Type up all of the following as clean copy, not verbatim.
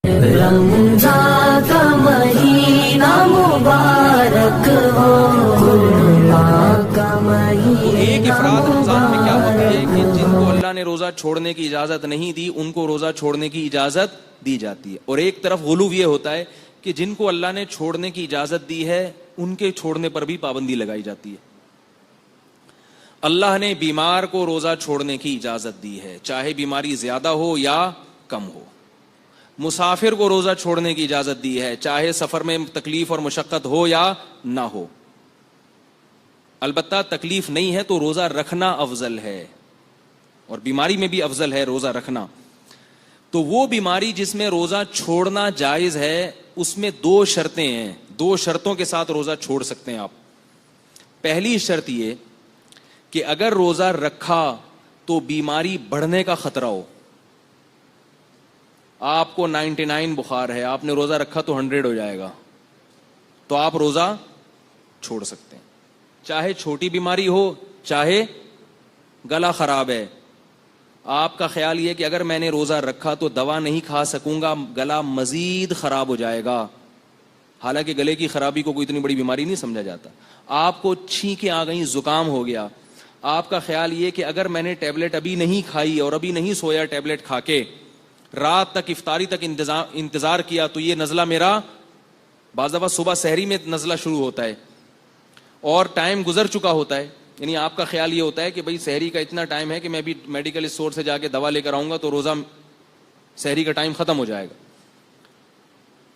رمضان کا مہینہ مبارک ہو، اللہ کا مہینہ ایک افراد رمضان میں کیا ہوتا ہے کہ جن کو اللہ نے روزہ چھوڑنے کی اجازت نہیں دی ان کو روزہ چھوڑنے کی اجازت دی جاتی ہے، اور ایک طرف غلو یہ ہوتا ہے کہ جن کو اللہ نے چھوڑنے کی اجازت دی ہے ان کے چھوڑنے پر بھی پابندی لگائی جاتی ہے۔ اللہ نے بیمار کو روزہ چھوڑنے کی اجازت دی ہے، چاہے بیماری زیادہ ہو یا کم ہو۔ مسافر کو روزہ چھوڑنے کی اجازت دی ہے، چاہے سفر میں تکلیف اور مشقت ہو یا نہ ہو۔ البتہ تکلیف نہیں ہے تو روزہ رکھنا افضل ہے، اور بیماری میں بھی افضل ہے روزہ رکھنا۔ تو وہ بیماری جس میں روزہ چھوڑنا جائز ہے اس میں دو شرطیں ہیں، دو شرطوں کے ساتھ روزہ چھوڑ سکتے ہیں آپ۔ پہلی شرط یہ کہ اگر روزہ رکھا تو بیماری بڑھنے کا خطرہ ہو، آپ کو 99 بخار ہے، آپ نے روزہ رکھا تو 100 ہو جائے گا، تو آپ روزہ چھوڑ سکتے ہیں، چاہے چھوٹی بیماری ہو چاہے گلا خراب ہے۔ آپ کا خیال یہ کہ اگر میں نے روزہ رکھا تو دوا نہیں کھا سکوں گا، گلا مزید خراب ہو جائے گا، حالانکہ گلے کی خرابی کو کوئی اتنی بڑی بیماری نہیں سمجھا جاتا۔ آپ کو چھینکیں آ گئیں، زکام ہو گیا، آپ کا خیال یہ کہ اگر میں نے ٹیبلٹ ابھی نہیں کھائی اور ابھی نہیں سویا ٹیبلٹ کھا کے، رات تک افطاری تک انتظار کیا تو یہ نزلہ میرا بعض دفعہ صبح سحری میں نزلہ شروع ہوتا ہے اور ٹائم گزر چکا ہوتا ہے، یعنی آپ کا خیال یہ ہوتا ہے کہ بھئی سحری کا اتنا ٹائم ہے کہ میں بھی میڈیکل اسٹور سے جا کے دوا لے کر آؤں گا تو روزہ سحری کا ٹائم ختم ہو جائے گا،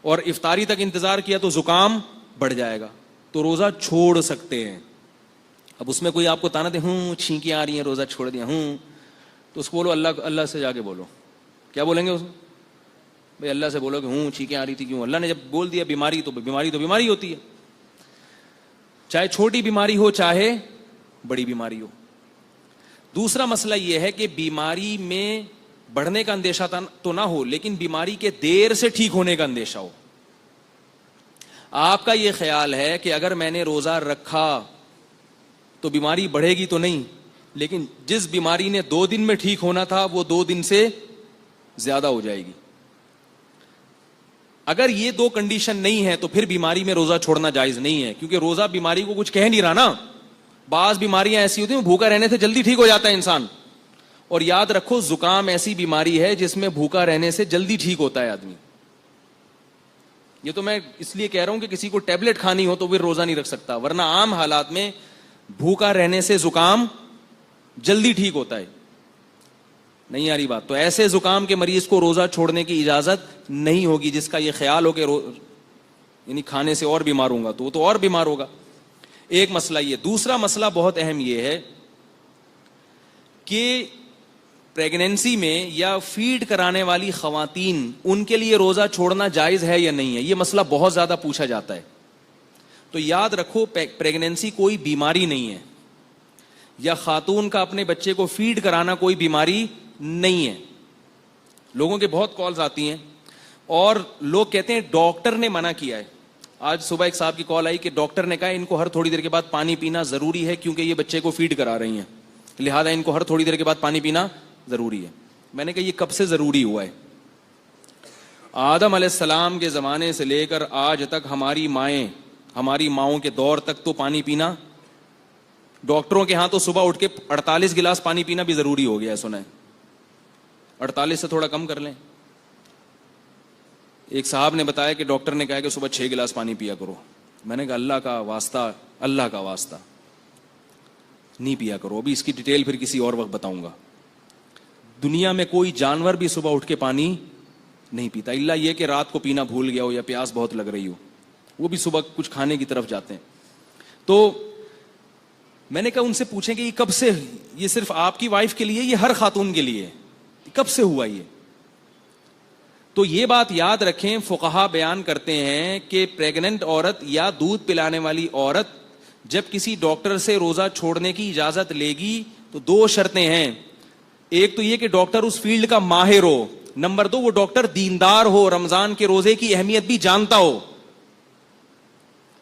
اور افطاری تک انتظار کیا تو زکام بڑھ جائے گا، تو روزہ چھوڑ سکتے ہیں۔ اب اس میں کوئی آپ کو تانا دے، چھینکیں آ رہی ہیں روزہ چھوڑ دیا، تو اس کو بولو اللہ سے جا کے بولو۔ کیا بولیں گے اس میں؟ بھائی اللہ سے بولو کہ چھینکیں آ رہی تھی کیوں؟ اللہ نے جب بول دیا بیماری تو بیماری ہوتی ہے، چاہے چھوٹی بیماری ہو چاہے بڑی بیماری ہو۔ دوسرا مسئلہ یہ ہے کہ بیماری میں بڑھنے کا اندیشہ تو نہ ہو، لیکن بیماری کے دیر سے ٹھیک ہونے کا اندیشہ ہو۔ آپ کا یہ خیال ہے کہ اگر میں نے روزہ رکھا تو بیماری بڑھے گی تو نہیں، لیکن جس بیماری نے 2 دن میں ٹھیک ہونا تھا وہ 2 دن سے زیادہ ہو جائے گی۔ اگر یہ 2 کنڈیشن نہیں ہے تو پھر بیماری میں روزہ چھوڑنا جائز نہیں ہے، کیونکہ روزہ بیماری کو کچھ کہہ نہیں رہا نا۔ بعض بیماریاں ایسی ہوتی ہیں بھوکا رہنے سے جلدی ٹھیک ہو جاتا ہے انسان، اور یاد رکھو زکام ایسی بیماری ہے جس میں بھوکا رہنے سے جلدی ٹھیک ہوتا ہے آدمی۔ یہ تو میں اس لیے کہہ رہا ہوں کہ کسی کو ٹیبلٹ کھانی ہو تو پھر روزہ نہیں رکھ سکتا، ورنہ عام حالات میں بھوکا رہنے سے زکام جلدی ٹھیک ہوتا ہے۔ نہیں آ رہی بات؟ تو ایسے زکام کے مریض کو روزہ چھوڑنے کی اجازت نہیں ہوگی، جس کا یہ خیال ہو کہ یعنی کھانے سے اور بیمار ہوں گا تو وہ تو اور بیمار ہوگا۔ ایک مسئلہ یہ۔ دوسرا مسئلہ بہت اہم یہ ہے کہ پریگنینسی میں یا فیڈ کرانے والی خواتین، ان کے لیے روزہ چھوڑنا جائز ہے یا نہیں ہے؟ یہ مسئلہ بہت زیادہ پوچھا جاتا ہے۔ تو یاد رکھو پریگنینسی کوئی بیماری نہیں ہے، یا خاتون کا اپنے بچے کو فیڈ کرانا کوئی بیماری نہیں ہے۔ لوگوں کے بہت کالز آتی ہیں اور لوگ کہتے ہیں ڈاکٹر نے منع کیا ہے۔ آج صبح ایک صاحب کی کال آئی کہ ڈاکٹر نے کہا ان کو ہر تھوڑی دیر کے بعد پانی پینا ضروری ہے کیونکہ یہ بچے کو فیڈ کرا رہی ہیں، لہذا ان کو ہر تھوڑی دیر کے بعد پانی پینا ضروری ہے۔ میں نے کہا یہ کب سے ضروری ہوا ہے؟ آدم علیہ السلام کے زمانے سے لے کر آج تک ہماری ماؤں کے دور تک تو پانی پینا، ڈاکٹروں کے ہاں تو صبح اٹھ کے 48 گلاس پانی پینا بھی ضروری ہو گیا ہے، سنا ہے؟ 48 سے تھوڑا کم کر لیں۔ ایک صاحب نے بتایا کہ ڈاکٹر نے کہا کہ صبح 6 گلاس پانی پیا کرو۔ میں نے کہا اللہ کا واسطہ نہیں پیا کرو، ابھی اس کی ڈیٹیل پھر کسی اور وقت بتاؤں گا۔ دنیا میں کوئی جانور بھی صبح اٹھ کے پانی نہیں پیتا، الا یہ کہ رات کو پینا بھول گیا ہو یا پیاس بہت لگ رہی ہو، وہ بھی صبح کچھ کھانے کی طرف جاتے ہیں۔ تو میں نے کہا ان سے پوچھیں کہ یہ کب سے، یہ صرف آپ کی وائف کے لیے، یہ ہر خاتون کے لیے کب سے ہوا یہ؟ تو یہ بات یاد رکھیں، فقہا بیان کرتے ہیں کہ پریگننٹ عورت یا دودھ پلانے والی عورت جب کسی ڈاکٹر سے روزہ چھوڑنے کی اجازت لے گی تو 2 شرطیں ہیں۔ ایک تو یہ کہ ڈاکٹر اس فیلڈ کا ماہر ہو، نمبر 2 وہ ڈاکٹر دیندار ہو، رمضان کے روزے کی اہمیت بھی جانتا ہو۔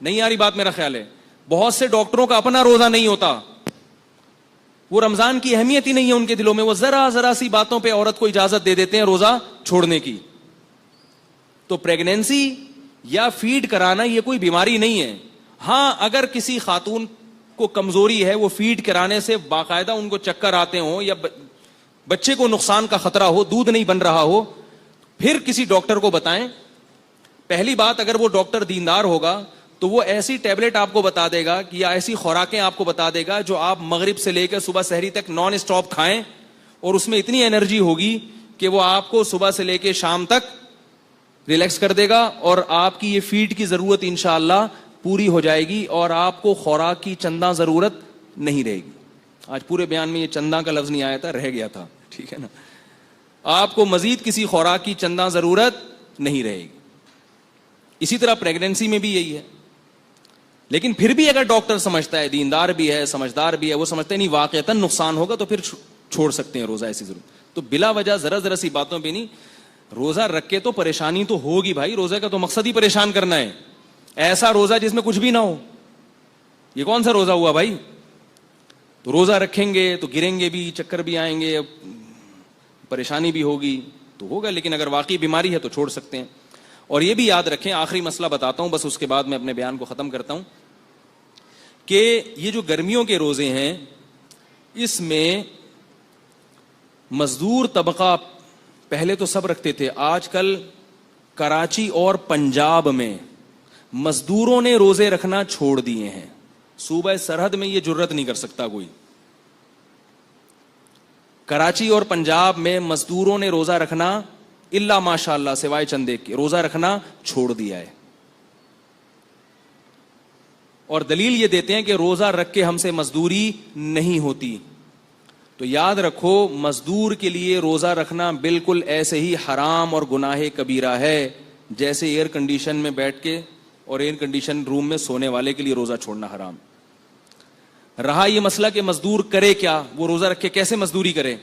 نہیں آ رہی بات؟ میرا خیال ہے بہت سے ڈاکٹروں کا اپنا روزہ نہیں ہوتا، وہ رمضان کی اہمیت ہی نہیں ہے ان کے دلوں میں، وہ ذرا سی باتوں پہ عورت کو اجازت دے دیتے ہیں روزہ چھوڑنے کی۔ تو پریگنینسی یا فیڈ کرانا یہ کوئی بیماری نہیں ہے. ہاں اگر کسی خاتون کو کمزوری ہے, وہ فیڈ کرانے سے باقاعدہ ان کو چکر آتے ہوں یا بچے کو نقصان کا خطرہ ہو, دودھ نہیں بن رہا ہو, پھر کسی ڈاکٹر کو بتائیں. پہلی بات, اگر وہ ڈاکٹر دیندار ہوگا تو وہ ایسی ٹیبلٹ آپ کو بتا دے گا یا ایسی خوراکیں آپ کو بتا دے گا جو آپ مغرب سے لے کے صبح سحری تک نان اسٹاپ کھائیں, اور اس میں اتنی انرجی ہوگی کہ وہ آپ کو صبح سے لے کے شام تک ریلیکس کر دے گا, اور آپ کی یہ فیڈ کی ضرورت انشاءاللہ پوری ہو جائے گی, اور آپ کو خوراک کی چندہ ضرورت نہیں رہے گی. آج پورے بیان میں یہ چندہ کا لفظ نہیں آیا تھا, رہ گیا تھا, ٹھیک ہے نا. آپ کو مزید کسی خوراک کی چندہ ضرورت نہیں رہے گی. اسی طرح پریگنینسی میں بھی یہی ہے. لیکن پھر بھی اگر ڈاکٹر سمجھتا ہے, دیندار بھی ہے, سمجھدار بھی ہے, وہ سمجھتے نہیں واقعتاً نقصان ہوگا, تو پھر چھوڑ سکتے ہیں روزہ ایسی ضرورت. تو بلا وجہ ذرا سی باتوں پہ نہیں. روزہ رکھ کے تو پریشانی تو ہوگی بھائی, روزے کا تو مقصد ہی پریشان کرنا ہے. ایسا روزہ جس میں کچھ بھی نہ ہو, یہ کون سا روزہ ہوا بھائی؟ تو روزہ رکھیں گے تو گریں گے بھی, چکر بھی آئیں گے, پریشانی بھی ہوگی, تو ہوگا. لیکن اگر واقعی بیماری ہے تو چھوڑ سکتے ہیں. اور یہ بھی یاد رکھیں, آخری مسئلہ بتاتا ہوں بس, اس کے بعد میں اپنے بیان کو ختم کرتا ہوں, کہ یہ جو گرمیوں کے روزے ہیں اس میں مزدور طبقہ پہلے تو سب رکھتے تھے, آج کل کراچی اور پنجاب میں مزدوروں نے روزے رکھنا چھوڑ دیے ہیں. صوبہ سرحد میں یہ جرت نہیں کر سکتا کوئی. کراچی اور پنجاب میں مزدوروں نے روزہ رکھنا الا ماشاء اللہ سوائے چندے کے روزہ رکھنا چھوڑ دیا ہے. اور دلیل یہ دیتے ہیں کہ روزہ رکھ کے ہم سے مزدوری نہیں ہوتی. تو یاد رکھو, مزدور کے لیے روزہ رکھنا بالکل ایسے ہی حرام اور گناہ کبیرہ ہے جیسے ایئر کنڈیشن میں بیٹھ کے اور ایئر کنڈیشن روم میں سونے والے کے لیے روزہ چھوڑنا حرام. رہا یہ مسئلہ کہ مزدور کرے کیا, وہ روزہ رکھ کے کیسے مزدوری کرے؟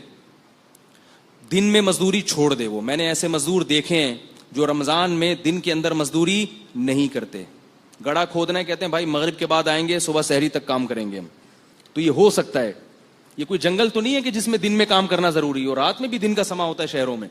دن میں مزدوری چھوڑ دے. وہ میں نے ایسے مزدور دیکھے ہیں جو رمضان میں دن کے اندر مزدوری نہیں کرتے. گڑھا کھودنا ہے, کہتے ہیں بھائی مغرب کے بعد آئیں گے, صبح سحری تک کام کریں گے ہم. تو یہ ہو سکتا ہے, یہ کوئی جنگل تو نہیں ہے کہ جس میں دن میں کام کرنا ضروری ہو, رات میں بھی دن کا سما ہوتا ہے شہروں میں.